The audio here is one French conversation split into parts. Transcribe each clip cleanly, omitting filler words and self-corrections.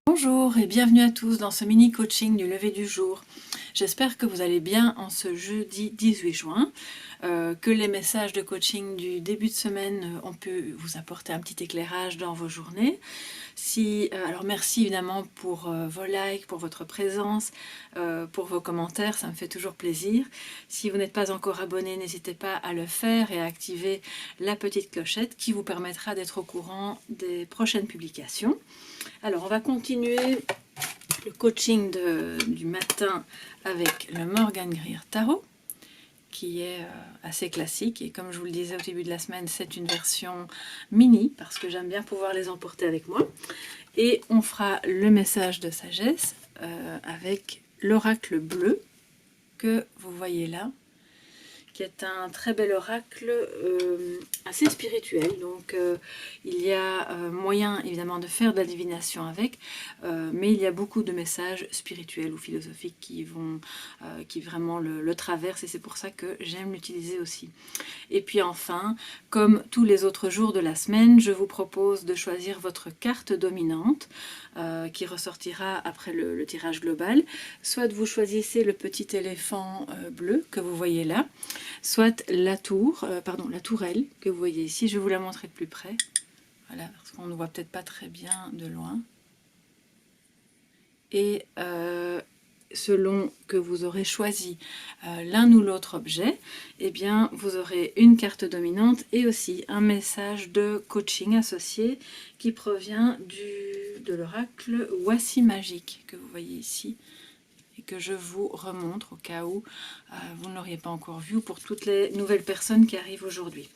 Bonjour et bienvenue à tous dans ce mini coaching du lever du jour. J'espère que vous allez bien en ce jeudi 18 juin, que les messages de coaching du début de semaine ont pu vous apporter un petit éclairage dans vos journées. Alors merci évidemment pour vos likes, pour votre présence, pour vos commentaires, ça me fait toujours plaisir. Si vous n'êtes pas encore abonné, n'hésitez pas à le faire et à activer la petite clochette qui vous permettra d'être au courant des prochaines publications. Alors on va continuer le coaching du matin avec le Morgan Greer Tarot, qui est assez classique, et comme je vous le disais au début de la semaine, c'est une version mini parce que j'aime bien pouvoir les emporter avec moi. Et on fera le message de sagesse avec l'oracle bleu que vous voyez là, qui est un très bel oracle assez spirituel. Donc il y a moyen évidemment de faire de la divination avec, mais il y a beaucoup de messages spirituels ou philosophiques qui vraiment le traversent, et c'est pour ça que j'aime l'utiliser aussi. Et puis enfin, comme tous les autres jours de la semaine, je vous propose de choisir votre carte dominante qui ressortira après le tirage global. Soit vous choisissez le petit éléphant bleu que vous voyez là, soit la tourelle que vous voyez ici. Je vais vous la montrer de plus près, voilà, parce qu'on ne voit peut-être pas très bien de loin. Et selon que vous aurez choisi l'un ou l'autre objet, eh bien vous aurez une carte dominante et aussi un message de coaching associé qui provient de l'oracle Voici Magique que vous voyez ici, et que je vous remontre au cas où vous ne l'auriez pas encore vu, ou pour toutes les nouvelles personnes qui arrivent aujourd'hui.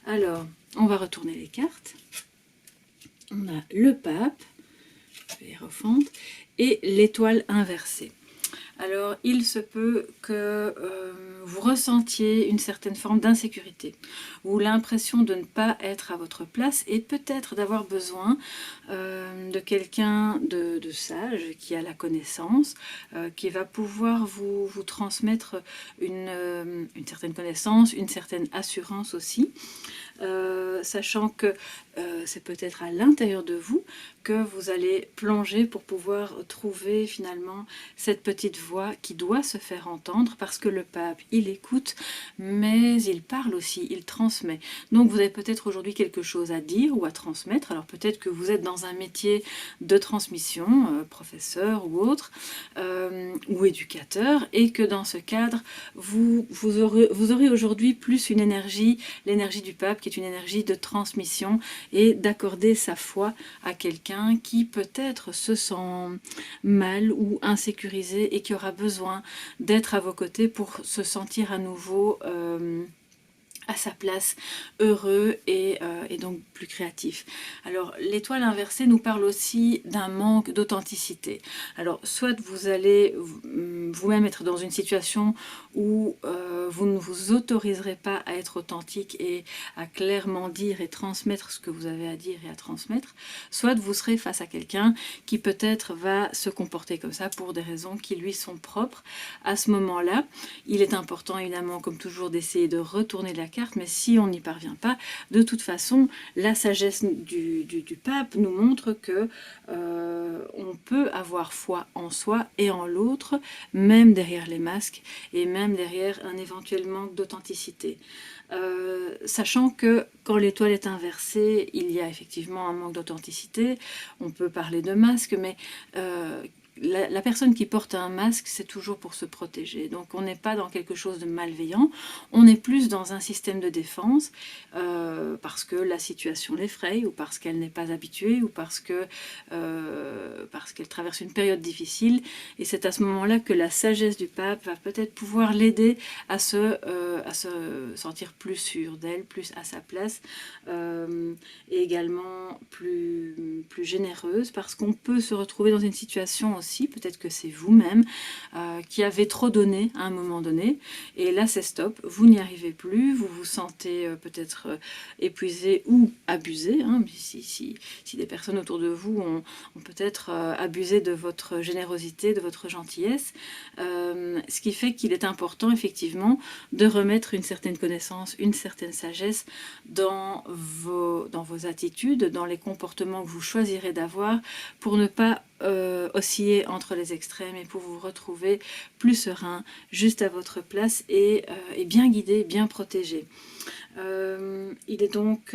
Alors, on va retourner les cartes. On a le pape, je vais les refondre, et l'étoile inversée. Alors, il se peut que vous ressentiez une certaine forme d'insécurité ou l'impression de ne pas être à votre place, et peut-être d'avoir besoin de quelqu'un de sage qui a la connaissance, qui va pouvoir vous transmettre une certaine connaissance, une certaine assurance aussi, sachant que c'est peut-être à l'intérieur de vous que vous allez plonger pour pouvoir trouver finalement cette petite voix qui doit se faire entendre, parce que le pape, il écoute, mais il parle aussi, il transmet. Donc vous avez peut-être aujourd'hui quelque chose à dire ou à transmettre. Alors peut-être que vous êtes dans un métier de transmission, professeur ou autre, ou éducateur, et que dans ce cadre, vous aurez aujourd'hui plus une énergie, l'énergie du pape, qui est une énergie de transmission et d'accorder sa foi à quelqu'un qui peut-être se sent mal ou insécurisé et qui aura besoin d'être à vos côtés pour se sentir à nouveau à sa place, heureux et donc plus créatif. Alors l'étoile inversée nous parle aussi d'un manque d'authenticité. Alors soit vous allez vous-même être dans une situation où vous ne vous autoriserez pas à être authentique et à clairement dire et transmettre ce que vous avez à dire et à transmettre, soit vous serez face à quelqu'un qui peut-être va se comporter comme ça pour des raisons qui lui sont propres. À ce moment-là, il est important évidemment, comme toujours, d'essayer de retourner la carte, mais si on n'y parvient pas, de toute façon, la sagesse du pape nous montre que on peut avoir foi en soi et en l'autre, même derrière les masques et même derrière un éventuel manque d'authenticité. Sachant que quand l'étoile est inversée, il y a effectivement un manque d'authenticité. On peut parler de masque, mais la personne qui porte un masque, c'est toujours pour se protéger. Donc on n'est pas dans quelque chose de malveillant, on est plus dans un système de défense, parce que la situation l'effraie, ou parce qu'elle n'est pas habituée, ou parce qu'elle traverse une période difficile. Et c'est à ce moment-là que la sagesse du pape va peut-être pouvoir l'aider à se sentir plus sûre d'elle, plus à sa place, et également plus généreuse, parce qu'on peut se retrouver dans une situation aussi, peut-être que c'est vous-même qui avez trop donné à un moment donné, et là c'est stop, vous n'y arrivez plus, vous vous sentez peut-être épuisé ou abusé, hein, si des personnes autour de vous ont peut-être abusé de votre générosité, de votre gentillesse, ce qui fait qu'il est important effectivement de remettre une certaine connaissance, une certaine sagesse dans vos attitudes, dans les comportements que vous choisirez d'avoir, pour ne pas osciller entre les extrêmes et pour vous retrouver plus serein, juste à votre place et bien guidé, bien protégé. Il est donc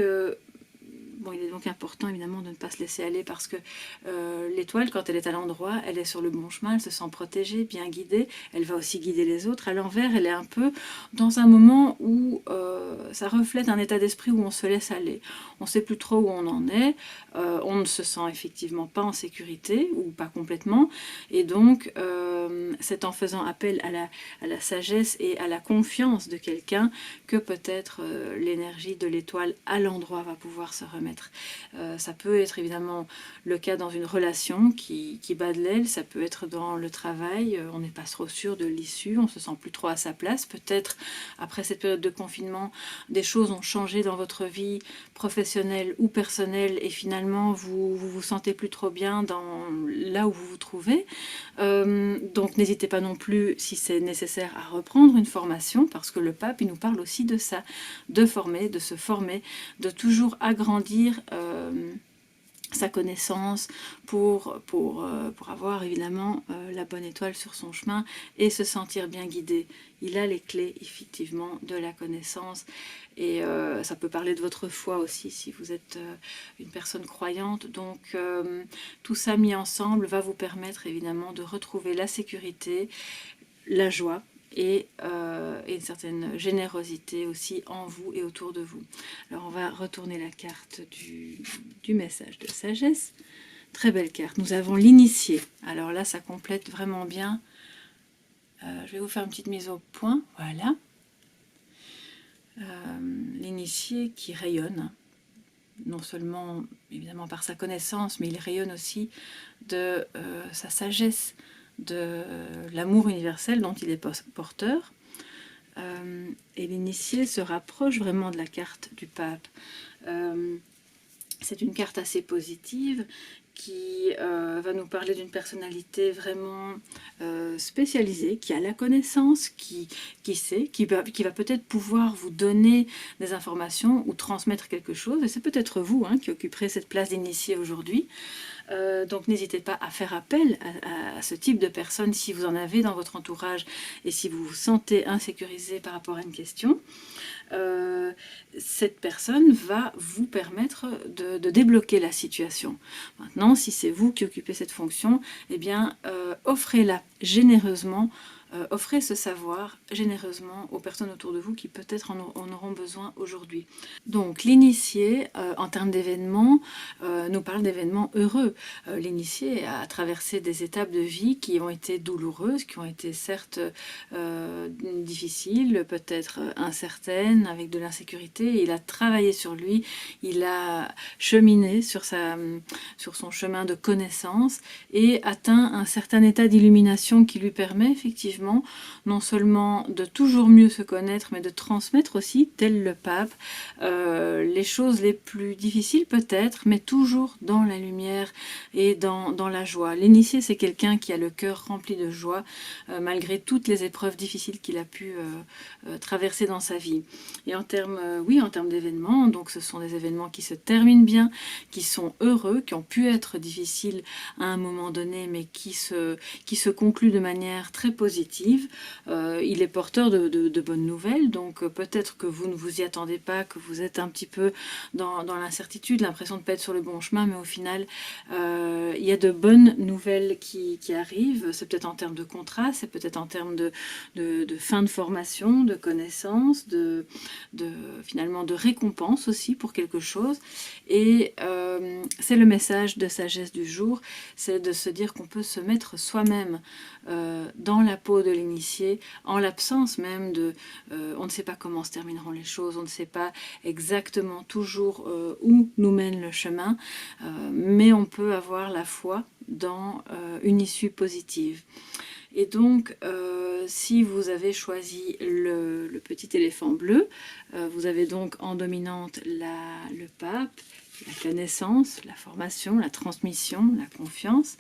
important évidemment de ne pas se laisser aller parce que l'étoile, quand elle est à l'endroit, elle est sur le bon chemin, elle se sent protégée, bien guidée, elle va aussi guider les autres. À l'envers, elle est un peu dans un moment où ça reflète un état d'esprit où on se laisse aller. On ne sait plus trop où on en est, on ne se sent effectivement pas en sécurité ou pas complètement, et donc c'est en faisant appel à la sagesse et à la confiance de quelqu'un que peut-être l'énergie de l'étoile à l'endroit va pouvoir se remettre. Ça peut être évidemment le cas dans une relation qui bat de l'aile, ça peut être dans le travail, on n'est pas trop sûr de l'issue, on se sent plus trop à sa place. Peut-être après cette période de confinement, des choses ont changé dans votre vie professionnelle ou personnelle et finalement vous sentez plus trop bien dans là où vous vous trouvez. Donc n'hésitez pas non plus, si c'est nécessaire, à reprendre une formation, parce que le pape il nous parle aussi de ça, de former, de se former, de toujours agrandir sa connaissance pour avoir évidemment la bonne étoile sur son chemin et se sentir bien guidé. Il a les clés effectivement de la connaissance et ça peut parler de votre foi aussi si vous êtes une personne croyante. Donc tout ça mis ensemble va vous permettre évidemment de retrouver la sécurité, la joie et une certaine générosité aussi en vous et autour de vous. Alors on va retourner la carte du message de sagesse. Très belle carte. Nous avons l'initié. Alors là, ça complète vraiment bien. Je vais vous faire une petite mise au point. Voilà. L'initié qui rayonne, non seulement évidemment par sa connaissance, mais il rayonne aussi de sa sagesse, de l'amour universel dont il est porteur. Et l'initié se rapproche vraiment de la carte du pape. C'est une carte assez positive qui va nous parler d'une personnalité vraiment spécialisée, qui a la connaissance, qui sait, qui va peut-être pouvoir vous donner des informations ou transmettre quelque chose. Et c'est peut-être vous qui occuperez cette place d'initié aujourd'hui. Donc n'hésitez pas à faire appel à ce type de personnes si vous en avez dans votre entourage et si vous vous sentez insécurisé par rapport à une question. Cette personne va vous permettre de débloquer la situation. Maintenant, si c'est vous qui occupez cette fonction, eh bien, offrez-la généreusement. Offrez ce savoir généreusement aux personnes autour de vous qui peut-être en auront besoin aujourd'hui. Donc l'initié, en termes d'événements, nous parle d'événements heureux. L'initié a traversé des étapes de vie qui ont été douloureuses, qui ont été certes difficiles, peut-être incertaines, avec de l'insécurité. Il a travaillé sur lui, il a cheminé sur son chemin de connaissance et atteint un certain état d'illumination qui lui permet effectivement non seulement de toujours mieux se connaître, mais de transmettre aussi, tel le pape, les choses les plus difficiles peut-être, mais toujours dans la lumière et dans la joie. L'initié, c'est quelqu'un qui a le cœur rempli de joie, malgré toutes les épreuves difficiles qu'il a pu traverser dans sa vie. Et en termes d'événements, donc ce sont des événements qui se terminent bien, qui sont heureux, qui ont pu être difficiles à un moment donné, mais qui se concluent de manière très positive. Il est porteur de bonnes nouvelles, donc peut-être que vous ne vous y attendez pas, que vous êtes un petit peu dans l'incertitude, l'impression de ne pas être sur le bon chemin, mais au final, il y a de bonnes nouvelles qui arrivent. C'est peut-être en termes de contrat, c'est peut-être en termes de fin de formation, de connaissances, finalement de récompense aussi pour quelque chose. Et c'est le message de sagesse du jour, c'est de se dire qu'on peut se mettre soi-même dans la peau de l'initié, en l'absence même on ne sait pas comment se termineront les choses, on ne sait pas exactement toujours où nous mène le chemin, mais on peut avoir la foi dans une issue positive. Et donc, si vous avez choisi le petit éléphant bleu, vous avez donc en dominante le pape, la connaissance, la formation, la transmission, la confiance,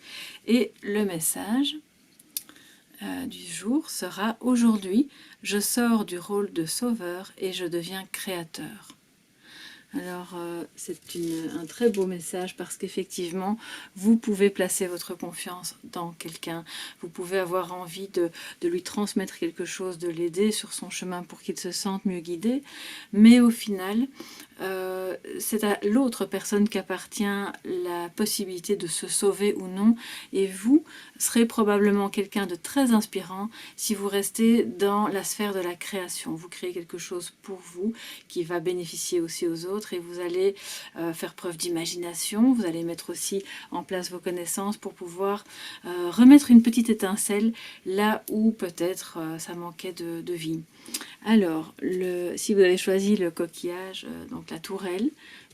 et le message du jour sera: aujourd'hui, je sors du rôle de sauveur et je deviens créateur. Alors, c'est un très beau message parce qu'effectivement, vous pouvez placer votre confiance dans quelqu'un. Vous pouvez avoir envie de lui transmettre quelque chose, de l'aider sur son chemin pour qu'il se sente mieux guidé. Mais au final, c'est à l'autre personne qu'appartient la possibilité de se sauver ou non. Et vous serez probablement quelqu'un de très inspirant si vous restez dans la sphère de la création. Vous créez quelque chose pour vous qui va bénéficier aussi aux autres et vous allez faire preuve d'imagination. Vous allez mettre aussi en place vos connaissances pour pouvoir remettre une petite étincelle là où peut-être ça manquait de vie. Alors, si vous avez choisi le coquillage, donc la tourelle,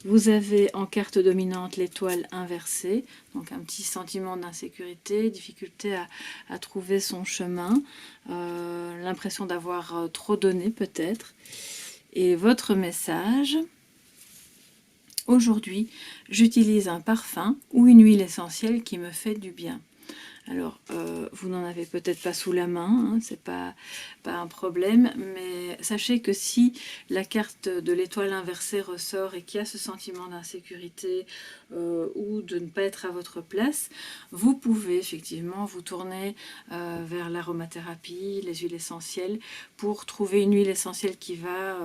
vous avez en carte dominante l'étoile inversée, donc un petit sentiment d'insécurité, difficulté à trouver son chemin, l'impression d'avoir trop donné peut-être. Et votre message, aujourd'hui, j'utilise un parfum ou une huile essentielle qui me fait du bien. Alors, vous n'en avez peut-être pas sous la main, hein, c'est pas un problème, mais sachez que si la carte de l'étoile inversée ressort et qu'il y a ce sentiment d'insécurité ou de ne pas être à votre place, vous pouvez effectivement vous tourner vers l'aromathérapie, les huiles essentielles, pour trouver une huile essentielle qui va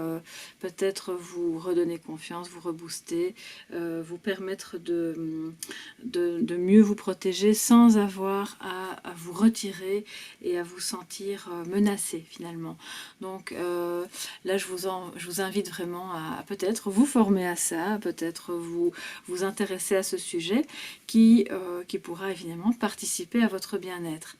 peut-être vous redonner confiance, vous rebooster, vous permettre de mieux vous protéger sans avoir à vous retirer et à vous sentir menacé finalement. Donc là je vous invite vraiment à peut-être vous former à ça, peut-être vous intéresser à ce sujet qui pourra évidemment participer à votre bien-être.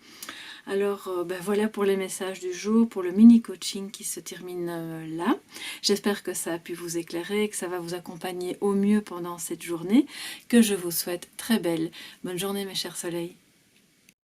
Alors voilà pour les messages du jour, pour le mini-coaching qui se termine là. J'espère que ça a pu vous éclairer, que ça va vous accompagner au mieux pendant cette journée, que je vous souhaite très belle. Bonne journée mes chers soleils.